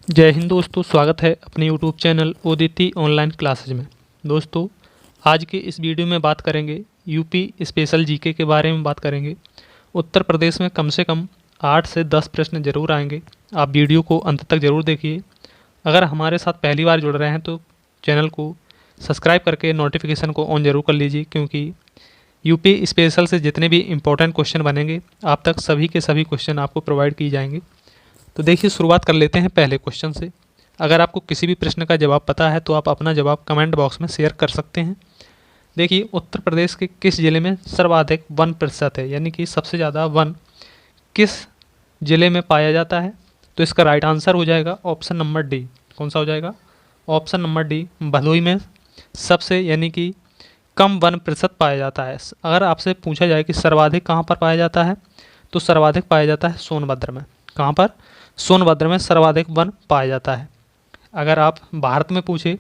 जय हिंद दोस्तों, स्वागत है अपने YouTube channel Uditi online classes में। दोस्तों, आज के इस वीडियो में बात करेंगे यूपी स्पेशल जीके के बारे में बात करेंगे। उत्तर प्रदेश में कम से कम 8 से 10 प्रश्न जरूर आएंगे। आप वीडियो को अंत तक जरूर देखिए। अगर हमारे साथ पहली बार जुड़ रहे हैं तो चैनल को सब्सक्राइब करके नोटिफिकेशन को ऑन जरूर कर लीजिए, क्योंकि यूपी स्पेशल से जितने भी इम्पोर्टेंट क्वेश्चन बनेंगे आप तक सभी के सभी क्वेश्चन आपको प्रोवाइड किए जाएंगे। तो देखिए, शुरुआत कर लेते हैं पहले क्वेश्चन से। अगर आपको किसी भी प्रश्न का जवाब पता है तो आप अपना जवाब कमेंट बॉक्स में शेयर कर सकते हैं। देखिए, उत्तर प्रदेश के किस जिले में सर्वाधिक वन प्रतिशत है, यानी कि सबसे ज़्यादा वन किस जिले में पाया जाता है? तो इसका राइट आंसर हो जाएगा ऑप्शन नंबर डी। कौन सा हो जाएगा? ऑप्शन नंबर डी, भदोही में सबसे यानी कि कम वन प्रतिशत पाया जाता है। अगर आपसे पूछा जाए कि सर्वाधिक कहाँ पर पाया जाता है, तो सर्वाधिक पाया जाता है सोनभद्र में। कहाँ पर? सोनभद्र में सर्वाधिक वन पाया जाता है। अगर आप भारत में पूछे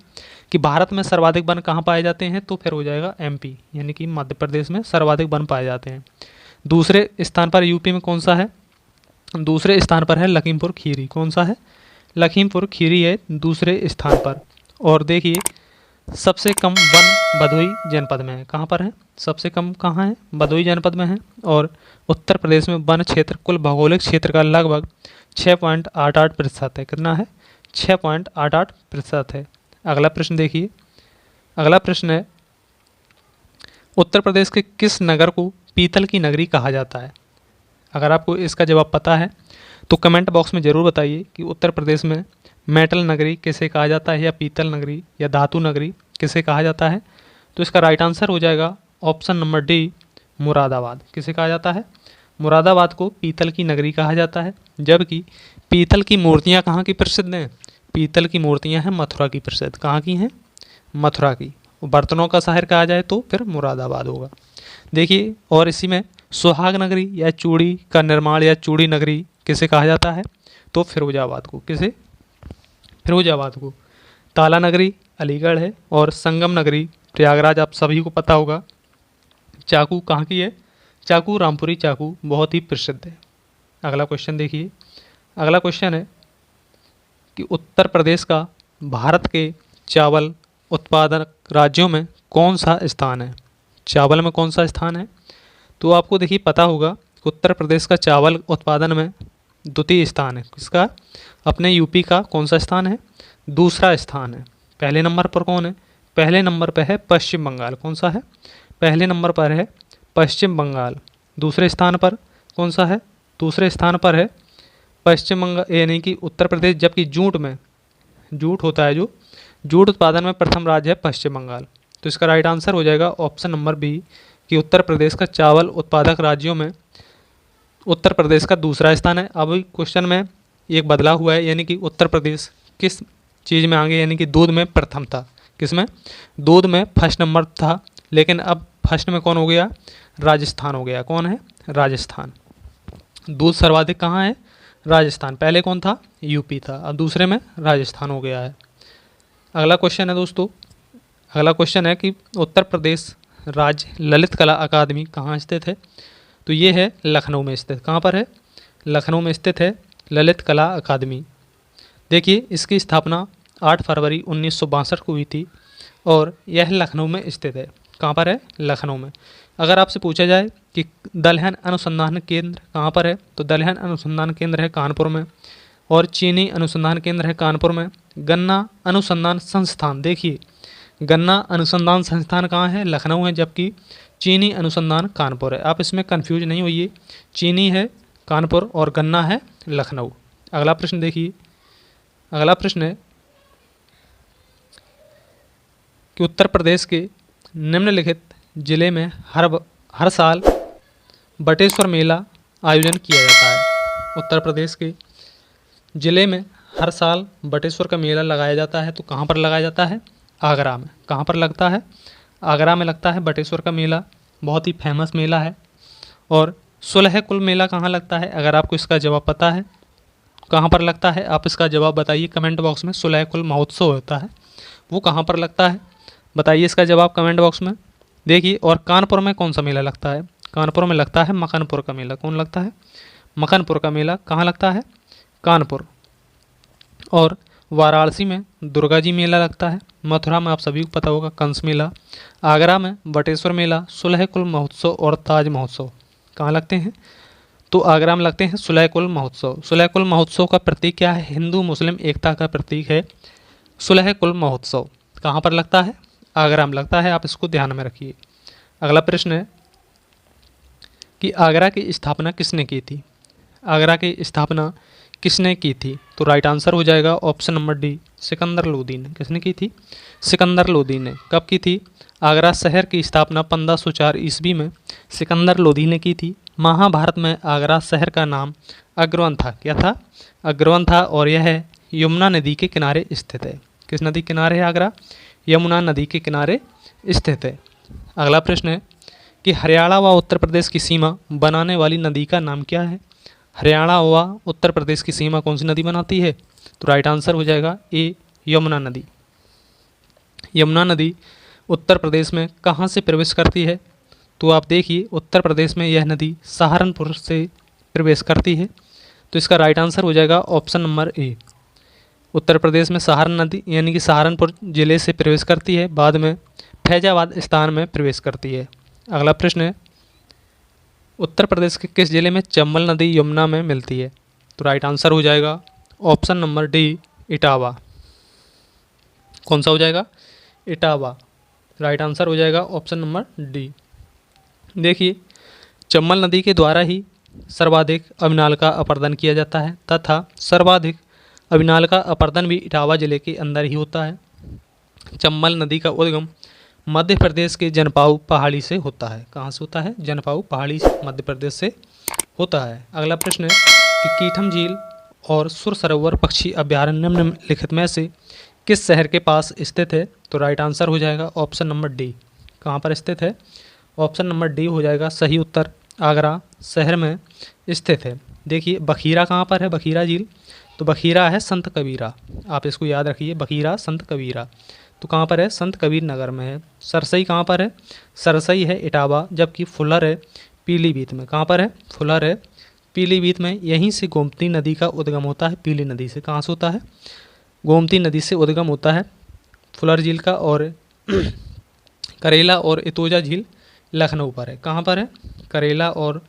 कि भारत में सर्वाधिक वन कहाँ पाए जाते हैं, तो फिर हो जाएगा एमपी, यानी कि मध्य प्रदेश में सर्वाधिक वन पाए जाते हैं। दूसरे स्थान पर यूपी में कौन सा है? दूसरे स्थान पर है लखीमपुर खीरी। कौन सा है? लखीमपुर खीरी है दूसरे स्थान पर। और देखिए, सबसे कम वन भदोही जनपद में है। कहाँ पर है? सबसे कम कहाँ है? भदोही जनपद में है। और उत्तर प्रदेश में वन क्षेत्र कुल भौगोलिक क्षेत्र का लगभग 6.88% है। कितना है? 6.88% है। अगला प्रश्न देखिए। अगला प्रश्न है, उत्तर प्रदेश के किस नगर को पीतल की नगरी कहा जाता है? अगर आपको इसका जवाब पता है तो कमेंट बॉक्स में ज़रूर बताइए कि उत्तर प्रदेश में मेटल नगरी किसे कहा जाता है, या पीतल नगरी या धातु नगरी किसे कहा जाता है? तो इसका राइट आंसर हो जाएगा ऑप्शन नंबर डी, मुरादाबाद। किसे कहा जाता है? मुरादाबाद को पीतल की नगरी कहा जाता है। जबकि पीतल की मूर्तियाँ कहाँ की प्रसिद्ध हैं? पीतल की मूर्तियाँ हैं मथुरा की प्रसिद्ध। कहाँ की हैं? मथुरा की। बर्तनों का शहर कहा जाए तो फिर मुरादाबाद होगा। देखिए, और इसी में सुहाग नगरी या चूड़ी का निर्माण या चूड़ी नगरी किसे कहा जाता है? तो फिरोजाबाद को। किसे? फिरोजाबाद को। ताला नगरी अलीगढ़ है, और संगम नगरी प्रयागराज। आप सभी को पता होगा। चाकू कहाँ की है? चाकू रामपुरी चाकू बहुत ही प्रसिद्ध है। अगला क्वेश्चन देखिए। अगला क्वेश्चन है कि उत्तर प्रदेश का भारत के चावल उत्पादक राज्यों में कौन सा स्थान है? चावल में कौन सा स्थान है? तो आपको देखिए पता होगा कि उत्तर प्रदेश का चावल उत्पादन में द्वितीय स्थान है। किसका? अपने यूपी का। कौन सा स्थान है? दूसरा स्थान है। पहले नंबर पर कौन है? पहले नंबर पर है पश्चिम बंगाल। कौन सा है? पहले नंबर पर है पश्चिम बंगाल। दूसरे स्थान पर कौन सा है? दूसरे स्थान पर है पश्चिम बंगाल, यानी कि उत्तर प्रदेश। जबकि जूट में, जूट होता है जो, जूट उत्पादन में प्रथम राज्य है पश्चिम बंगाल। तो इसका राइट आंसर हो जाएगा ऑप्शन नंबर बी, कि उत्तर प्रदेश का चावल उत्पादक राज्यों में उत्तर प्रदेश का दूसरा स्थान है। अब क्वेश्चन में एक बदलाव हुआ है, यानी कि उत्तर प्रदेश किस चीज़ में आगे, यानी कि दूध में प्रथम था। किस में? दूध में फर्स्ट नंबर था, लेकिन अब फर्स्ट में कौन हो गया? राजस्थान हो गया। कौन है? राजस्थान। दूध सर्वाधिक कहाँ है? राजस्थान। पहले कौन था? यूपी था, अब दूसरे में राजस्थान हो गया है। अगला क्वेश्चन है दोस्तों। अगला क्वेश्चन है कि उत्तर प्रदेश राज्य ललित कला अकादमी कहाँ स्थित है? तो ये है लखनऊ में स्थित। कहाँ पर है? लखनऊ में स्थित है ललित कला अकादमी। देखिए, इसकी स्थापना 8 फरवरी 1962 को हुई थी, और यह लखनऊ में स्थित है। कहाँ पर है? लखनऊ में। अगर आपसे पूछा जाए कि दलहन अनुसंधान केंद्र कहाँ पर है, तो दलहन अनुसंधान केंद्र है कानपुर में, और चीनी अनुसंधान केंद्र है कानपुर में। गन्ना अनुसंधान संस्थान, देखिए गन्ना अनुसंधान संस्थान कहाँ है? लखनऊ है, जबकि चीनी अनुसंधान कानपुर है। आप इसमें कंफ्यूज नहीं होइए, चीनी है कानपुर और गन्ना है लखनऊ। अगला प्रश्न देखिए। अगला प्रश्न है कि उत्तर प्रदेश के निम्नलिखित जिले में हर साल बटेश्वर मेला आयोजन किया जाता है। उत्तर प्रदेश के जिले में हर साल बटेश्वर का मेला लगाया जाता है। तो कहाँ पर लगाया जाता है? आगरा में। कहाँ पर लगता है? आगरा में लगता है बटेश्वर का मेला। बहुत ही फेमस मेला है। और सुलह कुल मेला कहाँ लगता है? अगर आपको इसका जवाब पता है कहाँ पर लगता है, आप इसका जवाब बताइए कमेंट बॉक्स में। सुलह कुल महोत्सव होता है, वो कहाँ पर लगता है? बताइए इसका जवाब कमेंट बॉक्स में। देखिए, और कानपुर में कौन सा मेला लगता है? कानपुर में लगता है मखनपुर का मेला। कौन लगता है? मखनपुर का मेला। कहाँ लगता है? कानपुर। और वाराणसी में दुर्गा जी मेला लगता है। मथुरा में आप सभी को पता होगा कंस मेला। आगरा में बटेश्वर मेला, सुलह कुल महोत्सव और ताज महोत्सव कहाँ लगते हैं? तो आगरा में लगते हैं सुलह कुल महोत्सव। सुलह कुल महोत्सव का प्रतीक क्या है? हिंदू मुस्लिम एकता का प्रतीक है सुलह कुल महोत्सव। कहाँ पर लगता है? आगरा में लगता है, आप इसको ध्यान में रखिए। अगला प्रश्न है कि आगरा की स्थापना किसने की थी? आगरा की स्थापना किसने की थी? तो राइट आंसर हो जाएगा option number D, Sikandar Lodi ने। किसने की थी? सिकंदर लोदी ने। कब की थी? आगरा शहर की स्थापना 1504 ईस्वी में सिकंदर लोदी ने की थी। महाभारत में आगरा शहर का नाम अग्रवन था। क्या था? अग्रवन था, और यह यमुना नदी के किनारे स्थित है। किस नदी के किनारे है आगरा? यमुना नदी के किनारे स्थित है। अगला प्रश्न है कि हरियाणा व उत्तर प्रदेश की सीमा बनाने वाली नदी का नाम क्या है? हरियाणा व उत्तर प्रदेश की सीमा कौन सी नदी बनाती है? तो राइट आंसर हो जाएगा ए, यमुना नदी। यमुना नदी उत्तर प्रदेश में कहाँ से प्रवेश करती है? तो आप देखिए, उत्तर प्रदेश में यह नदी सहारनपुर से प्रवेश करती है। तो इसका राइट आंसर हो जाएगा option number A. Uttar Pradesh में सहारन नदी यानी कि सहारनपुर जिले से प्रवेश करती है, बाद में फैजाबाद स्थान में प्रवेश करती है। अगला प्रश्न है, उत्तर प्रदेश के किस जिले में चंबल नदी यमुना में मिलती है? तो राइट आंसर हो जाएगा ऑप्शन नंबर डी, इटावा। कौन सा हो जाएगा? इटावा। राइट आंसर हो जाएगा ऑप्शन नंबर डी। देखिए, चंबल नदी के द्वारा ही सर्वाधिक अविनाल का अपरदन किया जाता है तथा सर्वाधिक अविनाल का अपरदन भी इटावा जिले के अंदर ही होता है। चंबल नदी का उद्गम मध्य प्रदेश के जनपाऊ पहाड़ी से होता है। कहाँ से होता है? जनपाऊ पहाड़ी से मध्य प्रदेश से होता है। अगला प्रश्न है कि कीठम झील और सुर सरोवर पक्षी अभ्यारण्य निम्नलिखित में से किस शहर के पास स्थित है? तो राइट आंसर हो जाएगा ऑप्शन नंबर डी। कहाँ पर स्थित है? ऑप्शन नंबर डी हो जाएगा सही उत्तर, आगरा शहर में स्थित है। देखिए, बखीरा कहाँ पर है? बखीरा झील, तो बखीरा है संत कबीरा। आप इसको याद रखिए, बखीरा संत कबीरा। तो कहाँ पर है? संत कबीर नगर में है। सरसई कहाँ पर है? सरसई है इटावा, जबकि फुलर है पीलीभीत में। कहाँ पर है? फुलर है पीलीभीत में। यहीं से गोमती नदी का उद्गम होता है, पीली नदी से। कहाँ से होता है? गोमती नदी से उद्गम होता है फुलर झील का। और करेला और इतोजा झील लखनऊ पर है। कहाँ पर है? करेला और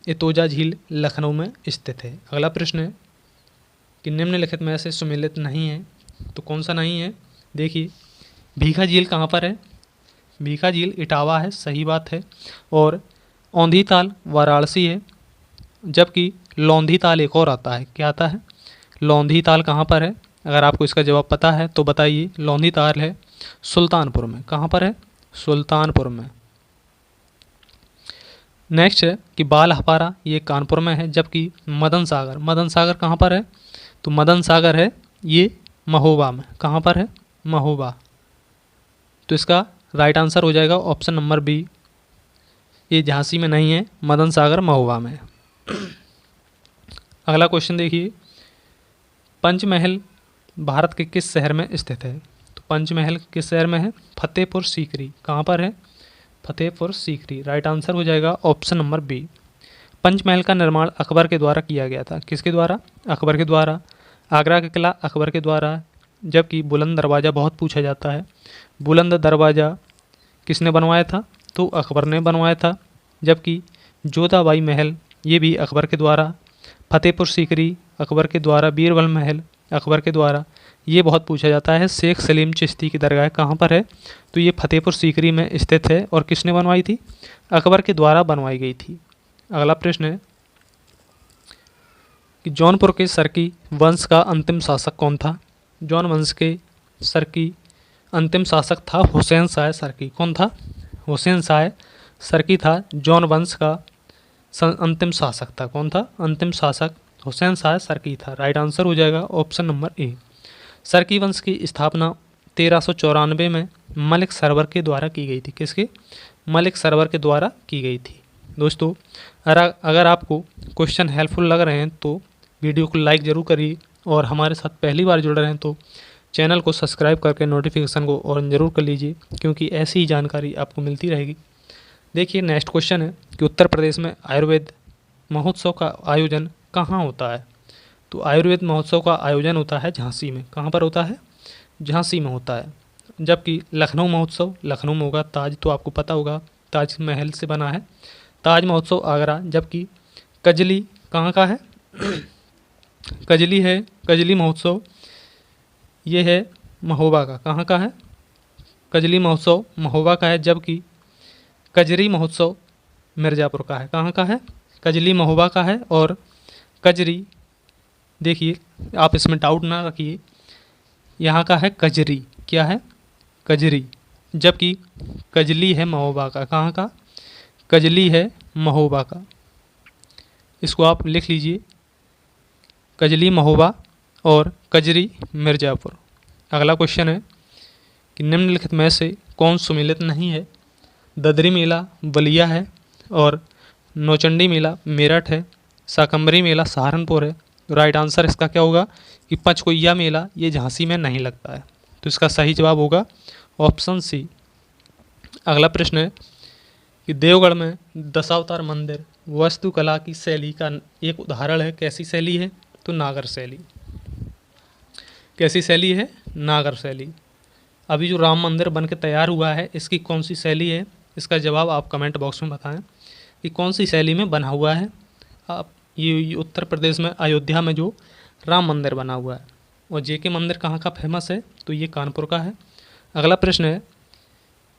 इतोजा झील लखनऊ में स्थित है। अगला प्रश्न है कि निम्नलिखित में से सुमेलित नहीं है, तो कौन सा नहीं है? देखिए, भीखा झील कहाँ पर है? भीखा झील इटावा है, सही बात है। और औंधी ताल वाराणसी है, जबकि लौंधी ताल एक और आता है। क्या आता है? लौंधी ताल कहाँ पर है? अगर आपको इसका जवाब पता है तो बताइए। लौंधी ताल है सुल्तानपुर में। कहाँ पर है? सुल्तानपुर में। नेक्स्ट है कि बाल हपारा, ये कानपुर में है, जबकि मदन सागर, मदन सागर कहाँ पर है? तो मदन सागर है ये महोबा में। कहाँ पर है? महोबा। तो इसका राइट आंसर हो जाएगा ऑप्शन नंबर बी, ये झांसी में नहीं है, मदन सागर महोबा में है। अगला क्वेश्चन देखिए, पंचमहल भारत के किस शहर में स्थित है? तो पंचमहल किस शहर में है? फतेहपुर सीकरी। कहाँ पर है? फतेहपुर सीकरी। राइट आंसर हो जाएगा ऑप्शन नंबर बी। पंचमहल का निर्माण अकबर के द्वारा किया गया था। किसके द्वारा? अकबर के द्वारा। आगरा का किला अकबर के द्वारा, जबकि बुलंद दरवाज़ा बहुत पूछा जाता है। बुलंद दरवाज़ा किसने बनवाया था? तो अकबर ने बनवाया था। जबकि जोधाबाई महल ये भी अकबर के द्वारा। फतेहपुर सीकरी अकबर के द्वारा। बीरबल महल अकबर के द्वारा। ये बहुत पूछा जाता है। शेख सलीम चिश्ती की दरगाह कहाँ पर है? तो ये फतेहपुर सीकरी में स्थित है। और किसने बनवाई थी? अकबर के द्वारा बनवाई गई थी। अगला प्रश्न है कि जौनपुर के सरकी वंश का अंतिम शासक कौन था? जौन वंश के सरकी अंतिम शासक था हुसैन शाह सरकी। कौन था? हुसैन शाह सरकी था जौन वंश का अंतिम शासक था। कौन था? अंतिम शासक हुसैन शाह सरकी था। राइट आंसर हो जाएगा ऑप्शन नंबर ए। सरकी वंश की स्थापना 1394 में मलिक सरवर के द्वारा की गई थी। किसके? मलिक सरवर के द्वारा की गई थी। दोस्तों, अगर आपको क्वेश्चन हेल्पफुल लग रहे हैं तो वीडियो को लाइक ज़रूर करिए, और हमारे साथ पहली बार जुड़ रहे हैं तो चैनल को सब्सक्राइब करके नोटिफिकेशन को ऑन ज़रूर कर लीजिए, क्योंकि ऐसी ही जानकारी आपको मिलती रहेगी। देखिए, नेक्स्ट क्वेश्चन है कि उत्तर प्रदेश में आयुर्वेद महोत्सव का आयोजन कहाँ होता है? तो आयुर्वेद महोत्सव का आयोजन होता है झांसी में। कहाँ पर होता है? झांसी में होता है। जबकि लखनऊ महोत्सव लखनऊ में होगा। ताज तो आपको पता होगा, ताज महल से बना है। ताज महोत्सव आगरा। जबकि कजली कहाँ का है? कजली है, कजली महोत्सव ये है महोबा का। कहाँ का है? कजली महोत्सव महोबा का है। जबकि कजरी महोत्सव मिर्ज़ापुर का है। कहाँ का है? कजली महोबा का है। और कजरी, देखिए आप इसमें डाउट ना रखिए, यहाँ का है कजरी। क्या है? कजरी। जबकि कजली है महोबा का। कहाँ का? कजली है महोबा का। इसको आप लिख लीजिए, कजली महोबा और कजरी मिर्ज़ापुर। अगला क्वेश्चन है कि निम्नलिखित में से कौन सुमेलित नहीं है? ददरी मेला बलिया है और नौचंडी मेला मेरठ है। शाकंभरी मेला सहारनपुर है। तो राइट आंसर इसका क्या होगा कि पंचकुइया मेला ये झांसी में नहीं लगता है। तो इसका सही जवाब होगा ऑप्शन सी। अगला प्रश्न है कि देवगढ़ में दशावतार मंदिर वास्तुकला की शैली का एक उदाहरण है। कैसी शैली है? तो नागर शैली। कैसी शैली है? नागर शैली। अभी जो राम मंदिर बन के तैयार हुआ है, इसकी कौन सी शैली है? इसका जवाब आप कमेंट बॉक्स में बताएं कि कौन सी शैली में बना हुआ है। आप ये उत्तर प्रदेश में अयोध्या में जो राम मंदिर बना हुआ है। और जेके मंदिर कहाँ का फेमस है? तो ये कानपुर का है। अगला प्रश्न है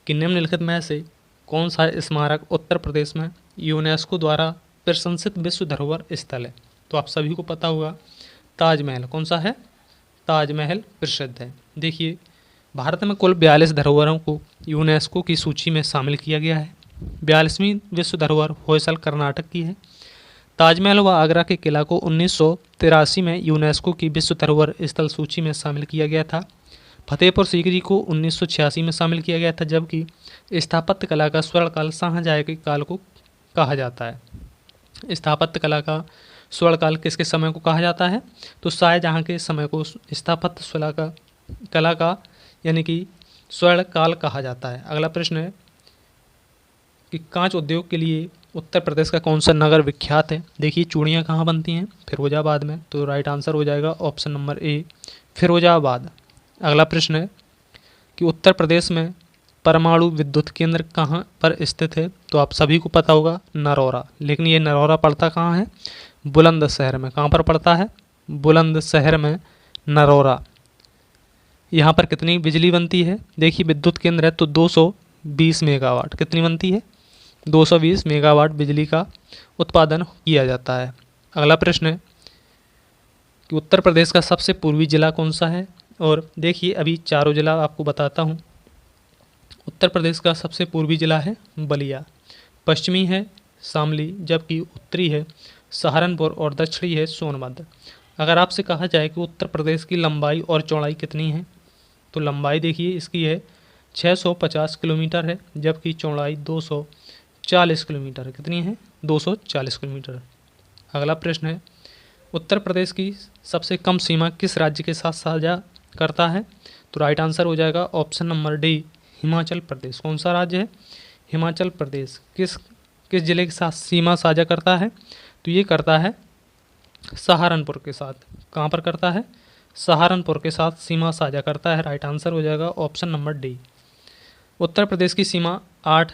कि निम्नलिखित में से कौन सा स्मारक उत्तर प्रदेश में यूनेस्को द्वारा प्रशंसित विश्व धरोहर स्थल है? तो आप सभी को पता होगा ताजमहल। कौन सा है? ताजमहल प्रसिद्ध है। देखिए भारत में कुल 42 धरोहरों को यूनेस्को की सूची में शामिल किया गया है। 42वीं विश्व धरोहर होयसल कर्नाटक की है। ताजमहल व आगरा के किला को 1983 में यूनेस्को की विश्व धरोहर स्थल सूची में शामिल किया गया था। फतेहपुर सीकरी को 1986 में शामिल किया गया था। जबकि स्थापत्य कला का स्वर्णकाल शाहजहाँ के काल को कहा जाता है। स्थापत्य कला का स्वर्णकाल किसके समय को कहा जाता है? तो शाहजहाँ के समय को स्थापत्य कला का यानी कि स्वर्णकाल कहा जाता है। अगला प्रश्न है कि कांच उद्योग के लिए उत्तर प्रदेश का कौन सा नगर विख्यात है? देखिए चूड़ियाँ कहाँ बनती हैं? फिरोजाबाद में। तो राइट आंसर हो जाएगा ऑप्शन नंबर ए, फिरोजाबाद। अगला प्रश्न है कि उत्तर प्रदेश में परमाणु विद्युत केंद्र कहाँ पर स्थित है? तो आप सभी को पता होगा नरौरा। लेकिन ये नरौरा पड़ता कहाँ है? बुलंदशहर में। कहाँ पर पड़ता है? बुलंदशहर में नरौरा। यहाँ पर कितनी बिजली बनती है? देखिए विद्युत केंद्र है तो 220 मेगावाट। कितनी बनती है? 220 मेगावाट बिजली का उत्पादन किया जाता है। अगला प्रश्न है कि उत्तर प्रदेश का सबसे पूर्वी जिला कौन सा है? और देखिए अभी चारों जिला आपको बताता हूँ। उत्तर प्रदेश का सबसे पूर्वी जिला है बलिया, पश्चिमी है शामली, जबकि उत्तरी है सहारनपुर और दक्षिणी है सोनभद्र। अगर आपसे कहा जाए कि उत्तर प्रदेश की लंबाई और चौड़ाई कितनी है, तो लंबाई देखिए इसकी है 650 किलोमीटर है, जबकि चौड़ाई 240 किलोमीटर है। कितनी है? 240 किलोमीटर। अगला प्रश्न है उत्तर प्रदेश की सबसे कम सीमा किस राज्य के साथ साझा करता है? तो राइट आंसर हो जाएगा option number D, Himachal Pradesh. कौन सा राज्य है? हिमाचल प्रदेश। किस जिले के साथ सीमा साझा करता है? तो ये करता है सहारनपुर के साथ। कहाँ पर करता है? सहारनपुर के साथ सीमा साझा करता है। राइट आंसर हो जाएगा option number D. Uttar Pradesh की सीमा 8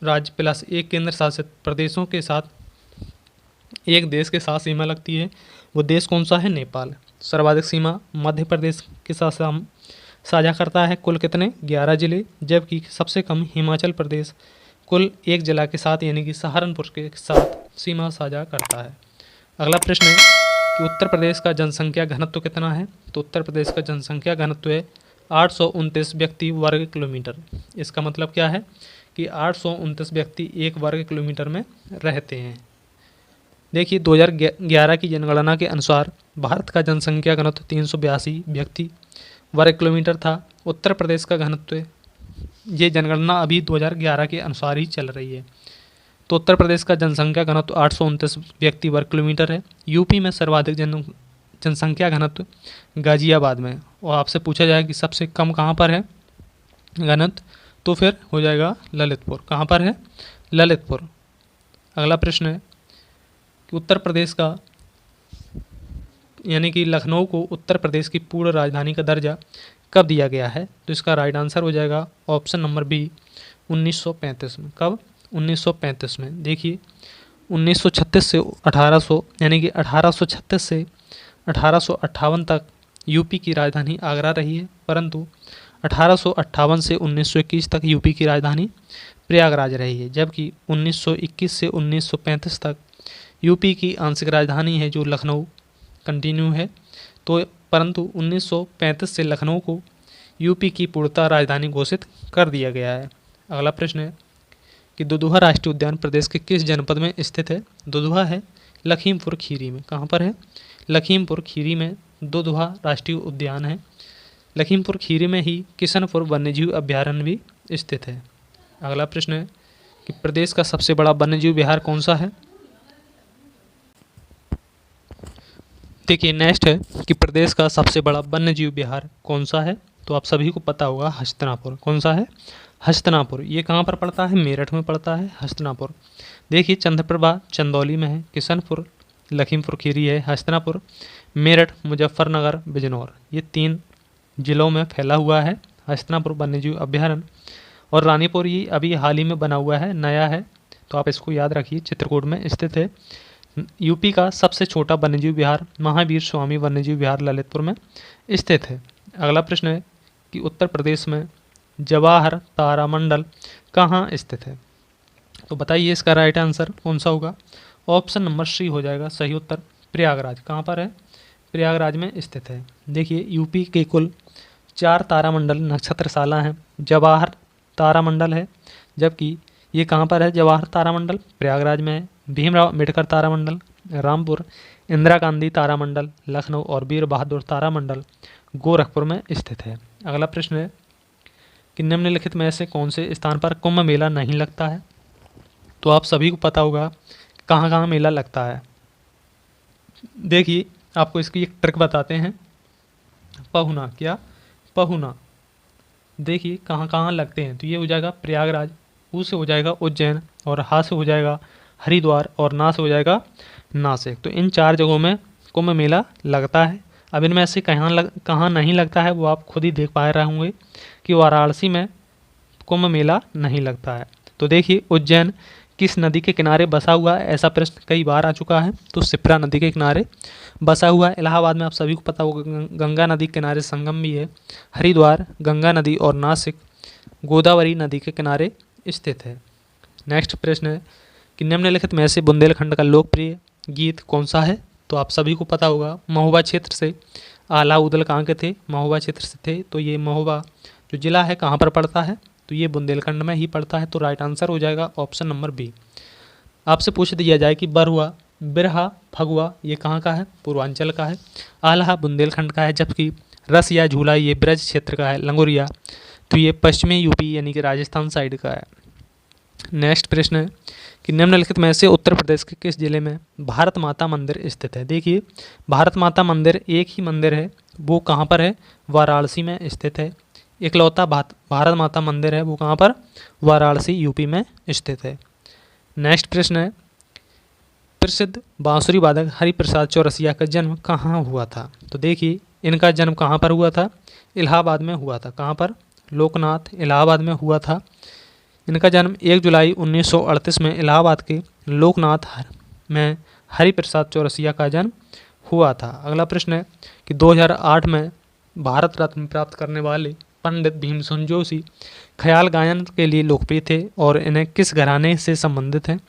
राज्य प्लस 1 केंद्र शासित प्रदेशों के साथ एक देश के साथ सीमा लगती है। वो देश कौन सा है? नेपाल। सर्वाधिक सीमा मध्य प्रदेश के साथ साझा करता है। कुल कितने? 11 जिले, जबकि सबसे कम हिमाचल प्रदेश कुल 1 जिला के साथ यानी कि सहारनपुर के साथ सीमा साझा करता है। अगला प्रश्न है कि उत्तर प्रदेश का जनसंख्या घनत्व कितना है? तो उत्तर प्रदेश का जनसंख्या घनत्व है 829 व्यक्ति वर्ग किलोमीटर। इसका मतलब क्या है कि 829 व्यक्ति 1 वर्ग किलोमीटर में रहते हैं। देखिए 2011 की जनगणना के अनुसार भारत का जनसंख्या घनत्व 382 व्यक्ति वर्ग किलोमीटर था। उत्तर प्रदेश का घनत्व, ये जनगणना अभी 2011 के अनुसार ही चल रही है, तो उत्तर प्रदेश का जनसंख्या घनत्व 829 व्यक्ति वर्ग किलोमीटर है। यूपी में सर्वाधिक जनसंख्या घनत्व गाजियाबाद में। और आपसे पूछा जाए कि सबसे कम कहाँ पर है घनत्व, तो फिर हो जाएगा ललितपुर। कहाँ पर है? ललितपुर। अगला प्रश्न है कि उत्तर प्रदेश का यानी कि लखनऊ को उत्तर प्रदेश की पूर्ण राजधानी का दर्जा कब दिया गया है? तो इसका राइट आंसर हो जाएगा ऑप्शन नंबर बी, 1935 में। कब? 1935 में। देखिए 1936 से 1800 यानी कि 1836 से 1858 तक यूपी की राजधानी आगरा रही है, परंतु 1858 से 1921 तक यूपी की राजधानी प्रयागराज रही है, जबकि 1921 से 1935 तक यूपी की आंशिक राजधानी है जो लखनऊ कंटिन्यू है। तो परंतु 1935 से लखनऊ को यूपी की पूर्णतः राजधानी घोषित कर दिया गया है। अगला प्रश्न है कि दुधुआ राष्ट्रीय उद्यान प्रदेश के किस जनपद में स्थित है? दुधुआ है लखीमपुर खीरी में। कहाँ पर है? लखीमपुर खीरी में दुधुआ राष्ट्रीय उद्यान है। लखीमपुर खीरी में ही किशनपुर वन्यजीव अभयारण्य भी स्थित है। अगला प्रश्न है कि प्रदेश का सबसे बड़ा वन्यजीव विहार कौन सा है? देखिए नेक्स्ट है कि प्रदेश का सबसे बड़ा वन्यजीव विहार कौन सा है? तो आप सभी को पता होगा हस्तिनापुर। कौन सा है? हस्तिनापुर। ये कहाँ पर पड़ता है? मेरठ में पड़ता है हस्तिनापुर। देखिए चंद्रप्रभा चंदौली में है, किशनपुर लखीमपुर खीरी है, हस्तिनापुर मेरठ मुजफ्फरनगर बिजनौर, ये 3 जिलों में फैला हुआ है हस्तिनापुर वन्यजीव अभयारण्य। और रानीपुर ये अभी हाल ही में बना हुआ है, नया है, तो आप इसको याद रखिए, चित्रकूट में स्थित है। यूपी का सबसे छोटा वन्यजीव विहार महावीर स्वामी वन्यजीव विहार ललितपुर में स्थित है। अगला प्रश्न है कि उत्तर प्रदेश में जवाहर तारामंडल कहाँ स्थित है? तो बताइए इसका राइट आंसर कौन सा होगा? ऑप्शन नंबर सी हो जाएगा सही उत्तर, प्रयागराज। कहाँ पर है? प्रयागराज में स्थित है। देखिए यूपी के कुल 4 तारामंडल नक्षत्रशाला हैं। जवाहर तारामंडल है, जबकि ये कहाँ पर है? जवाहर तारामंडल प्रयागराज में है। भीमराव अम्बेडकर तारामंडल रामपुर, इंदिरा गांधी तारामंडल लखनऊ और वीर बहादुर तारामंडल गोरखपुर में स्थित है। अगला प्रश्न है कि निम्नलिखित में से कौन से स्थान पर कुंभ मेला नहीं लगता है? तो आप सभी को पता होगा कहाँ कहाँ मेला लगता है। देखिए आपको इसकी एक ट्रिक बताते हैं। पहुना, क्या? पहुना। देखिए कहाँ कहाँ लगते हैं, तो ये हो जाएगा प्रयागराज, ऊ से हो जाएगा उज्जैन, और हा से हो जाएगा हरिद्वार, और ना से हो जाएगा नासिक। तो इन 4 जगहों में कुंभ मेला लगता है। अब इनमें से कहाँ नहीं लगता है वो आप खुद ही देख पा रहे होंगे कि वाराणसी में कुंभ मेला नहीं लगता है। तो देखिए उज्जैन किस नदी के किनारे बसा हुआ है? ऐसा प्रश्न कई बार आ चुका है, तो शिप्रा नदी के किनारे बसा हुआ है। इलाहाबाद में आप सभी को पता होगा गंगा नदी के किनारे संगम भी है। हरिद्वार गंगा नदी और नासिक गोदावरी नदी के किनारे स्थित है। नेक्स्ट प्रश्न है कि निम्नलिखित में से बुंदेलखंड का लोकप्रिय गीत कौन सा है? तो आप सभी को पता होगा महोबा क्षेत्र से आला उदल कहाँ के थे? महोबा क्षेत्र से थे। तो ये महोबा जो जिला है कहाँ पर पड़ता है? तो ये बुंदेलखंड में ही पड़ता है। तो राइट आंसर हो जाएगा ऑप्शन नंबर बी। आपसे पूछ दिया जाए कि बरहुआ, बिरहा, फगुआ ये कहाँ का है? पूर्वांचल का है। आल्हा बुंदेलखंड का है, जबकि रस या झूला ये ब्रज क्षेत्र का है। लंगोरिया तो ये पश्चिमी यूपी यानी कि राजस्थान साइड का है। नेक्स्ट प्रश्न है कि निम्नलिखित में से उत्तर प्रदेश के किस जिले में भारत माता मंदिर स्थित है? देखिए भारत माता मंदिर एक ही मंदिर है, वो कहाँ पर है? वाराणसी में स्थित है। इकलौता भारत माता मंदिर है, वो कहाँ पर? वाराणसी यूपी में स्थित है। नेक्स्ट प्रश्न है प्रसिद्ध बांसुरी वादक हरिप्रसाद चौरसिया का जन्म कहाँ हुआ था? तो देखिए इनका जन्म कहाँ पर हुआ था? इलाहाबाद में हुआ था। कहाँ पर? लोकनाथ इलाहाबाद में हुआ था। इनका जन्म 1 जुलाई 1938 में इलाहाबाद के लोकनाथ में हरिप्रसाद चौरसिया का जन्म हुआ था। अगला प्रश्न है कि 2008 में भारत रत्न प्राप्त करने वाले पंडित भीमसेन जोशी ख्याल गायन के लिए लोकप्रिय थे और इन्हें किस घराने से संबंधित हैं?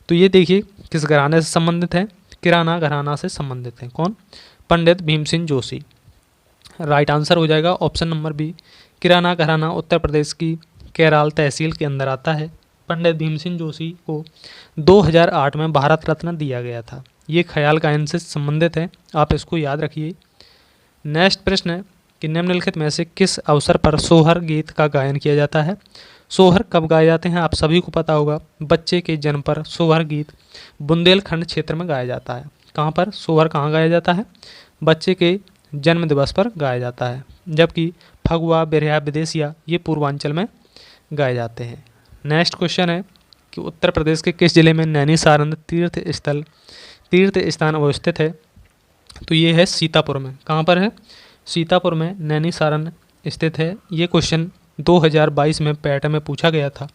तो ये देखिए किस घराने से संबंधित है? किराना घराना से संबंधित है। कौन? पंडित भीमसेन जोशी। राइट आंसर हो जाएगा ऑप्शन नंबर बी। किराना घराना उत्तर प्रदेश की कैराल तहसील के अंदर आता है। पंडित भीमसेन जोशी को 2008 में भारत रत्न दिया गया था। ये ख्याल गायन से संबंधित है, आप इसको याद रखिए। नेक्स्ट प्रश्न है कि निम्नलिखित में से किस अवसर पर सोहर गीत का गायन किया जाता है? सोहर कब गाए जाते हैं? आप सभी को पता होगा बच्चे के जन्म पर सोहर गीत बुंदेलखंड क्षेत्र में गाया जाता है। कहाँ पर सोहर कहाँ गाया जाता है? बच्चे के जन्म दिवस पर गाया जाता है, जबकि फगुआ, बिरहा, विदेशिया ये पूर्वांचल में गाए जाते हैं। नेक्स्ट क्वेश्चन है कि उत्तर प्रदेश के किस जिले में नैनी सारंग तीर्थ स्थान अवस्थित है? तो ये है सीतापुर में। कहाँ पर है? सीतापुर में नैनीसारण स्थित है। ये क्वेश्चन 2022 में पैट में पूछा गया था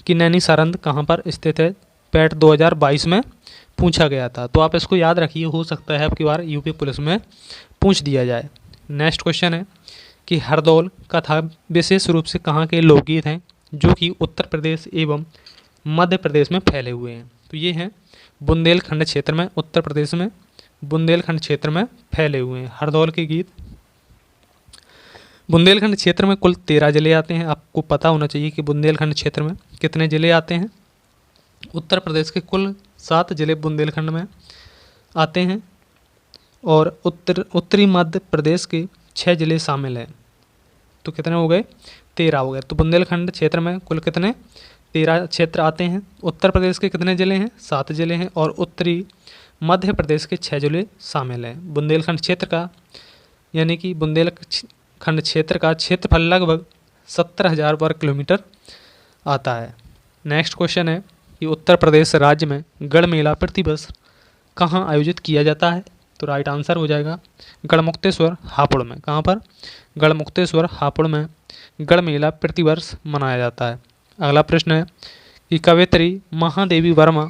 कि नैनीसारण कहाँ पर स्थित है। पैट 2022 में पूछा गया था, तो आप इसको याद रखिए, हो सकता है आपकी बार यूपी पुलिस में पूछ दिया जाए। नेक्स्ट क्वेश्चन है कि हरदौल कथा विशेष रूप से कहाँ के लोकगीत हैं जो कि उत्तर प्रदेश एवं मध्य प्रदेश में फैले हुए हैं। तो ये हैं बुंदेलखंड क्षेत्र में, उत्तर प्रदेश में बुंदेलखंड क्षेत्र में फैले हुए हैं हरदौल के गीत। बुंदेलखंड क्षेत्र में कुल 13 जिले आते हैं। आपको पता होना चाहिए कि बुंदेलखंड क्षेत्र में कितने जिले आते हैं। उत्तर प्रदेश के कुल 7 जिले बुंदेलखंड में आते हैं और उत्तरी मध्य प्रदेश के 6 जिले शामिल हैं। तो कितने हो गए? 13 हो गए। तो बुंदेलखंड क्षेत्र में कुल कितने? 13 क्षेत्र आते हैं। उत्तर प्रदेश के कितने जिले हैं? 7 जिले हैं और उत्तरी मध्य प्रदेश के 6 जिले शामिल हैं। बुंदेलखंड क्षेत्र का यानी कि बुंदेलखंड क्षेत्र का क्षेत्रफल लगभग 17,000 वर्ग किलोमीटर आता है। नेक्स्ट क्वेश्चन है कि उत्तर प्रदेश राज्य में गढ़ मेला प्रतिवर्ष कहाँ आयोजित किया जाता है। तो राइट आंसर हो जाएगा गढ़मुक्तेश्वर हापुड़ में। कहाँ पर? गढ़मुक्तेश्वर हापुड़ में गढ़ मेला प्रतिवर्ष मनाया जाता है। अगला प्रश्न है कि कवयित्री महादेवी वर्मा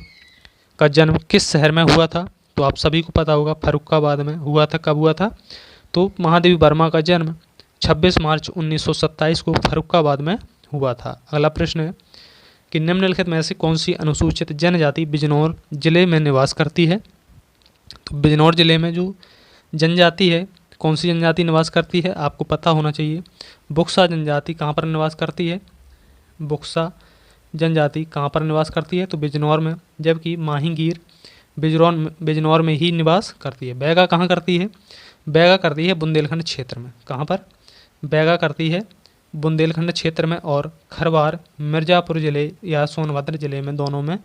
का जन्म किस शहर में हुआ था। तो आप सभी को पता होगा फर्रुखाबाद में हुआ था। कब हुआ था? तो महादेवी वर्मा का जन्म 26 मार्च 1927 को फर्रुखाबाद में हुआ था। अगला प्रश्न है कि निम्नलिखित में से कौन सी अनुसूचित जनजाति बिजनौर जिले में निवास करती है। तो बिजनौर जिले में जो जनजाति है, कौन सी जनजाति निवास करती है, आपको पता होना चाहिए। बुक्सा जनजाति कहाँ पर निवास करती है? बुक्सा जनजाति कहाँ पर निवास करती है? तो बिजनौर में। जबकि माहीगीर बिजनौर में ही निवास करती है। बैगा कहाँ करती है? बैगा करती है बुंदेलखंड क्षेत्र में। कहाँ पर? बैगा करती है बुंदेलखंड क्षेत्र में। और खरवार मिर्ज़ापुर जिले या सोनभद्र जिले में, दोनों में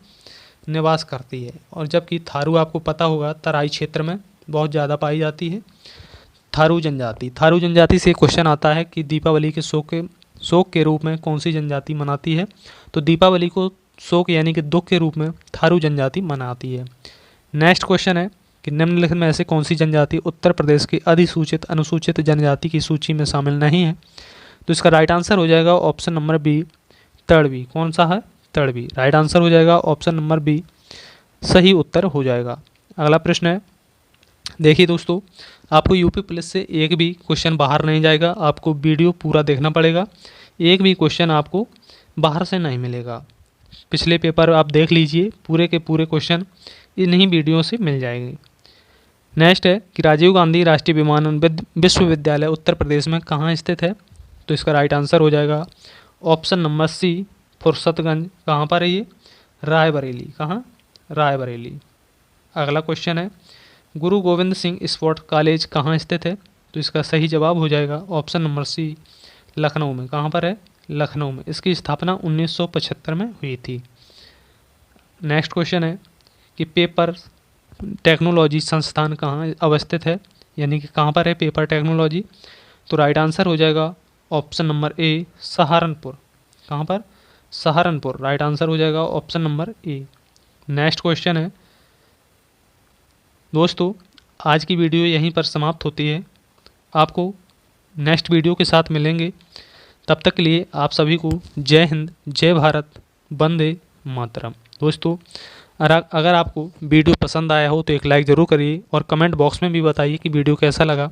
निवास करती है। और जबकि थारू आपको पता होगा तराई क्षेत्र में बहुत ज़्यादा पाई जाती है थारू जनजाति। थारू जनजाति से क्वेश्चन आता है कि दीपावली के शोक के रूप में कौन सी जनजाति मनाती है। तो दीपावली को शोक यानी कि दुख के रूप में थारू जनजाति मनाती है। नेक्स्ट क्वेश्चन है कि निम्नलिखित में ऐसे कौन सी जनजाति उत्तर प्रदेश की अधिसूचित अनुसूचित जनजाति की सूची में शामिल नहीं है। तो इसका राइट आंसर हो जाएगा ऑप्शन नंबर बी, तड़वी। कौन सा है? तड़वी। राइट आंसर हो जाएगा ऑप्शन नंबर बी, सही उत्तर हो जाएगा। अगला प्रश्न है, देखिए दोस्तों, आपको यूपी पुलिस से एक भी क्वेश्चन बाहर नहीं जाएगा, आपको वीडियो पूरा देखना पड़ेगा। एक भी क्वेश्चन आपको बाहर से नहीं मिलेगा। पिछले पेपर आप देख लीजिए, पूरे के पूरे क्वेश्चन इन्हीं वीडियो से मिल जाएंगे। नेक्स्ट है कि राजीव गांधी राष्ट्रीय विमानन विश्वविद्यालय उत्तर प्रदेश में कहाँ स्थित है। तो इसका राइट आंसर हो जाएगा ऑप्शन नंबर सी, फुर्सतगंज। कहाँ पर है ये? रायबरेली। कहाँ? रायबरेली। अगला क्वेश्चन है, गुरु गोविंद सिंह स्पोर्ट्स कॉलेज कहाँ स्थित है। तो इसका सही जवाब हो जाएगा ऑप्शन नंबर सी, लखनऊ में। कहाँ पर है? लखनऊ में। इसकी स्थापना 1975 में हुई थी। नेक्स्ट क्वेश्चन है कि पेपर टेक्नोलॉजी संस्थान कहाँ अवस्थित है, यानी कि कहाँ पर है पेपर टेक्नोलॉजी। तो राइट आंसर हो जाएगा ऑप्शन नंबर ए, सहारनपुर। कहाँ पर? सहारनपुर। राइट आंसर हो जाएगा option number A. Next question है, दोस्तों आज की वीडियो यहीं पर समाप्त होती है। आपको नेक्स्ट वीडियो के साथ मिलेंगे। तब तक के लिए आप सभी को जय हिंद, जय भारत, वंदे मातरम। दोस्तों अगर आपको वीडियो पसंद आया हो तो एक लाइक ज़रूर करिए और कमेंट बॉक्स में भी बताइए कि वीडियो कैसा लगा।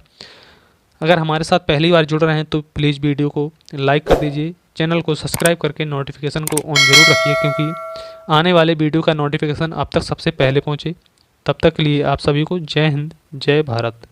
अगर हमारे साथ पहली बार जुड़ रहे हैं तो प्लीज़ वीडियो को लाइक कर दीजिए, चैनल को सब्सक्राइब करके नोटिफिकेशन को ऑन ज़रूर रखिए, क्योंकि आने वाले वीडियो का नोटिफिकेशन आप तक सबसे पहले पहुँचे। तब तक के लिए आप सभी को जय हिंद, जय भारत।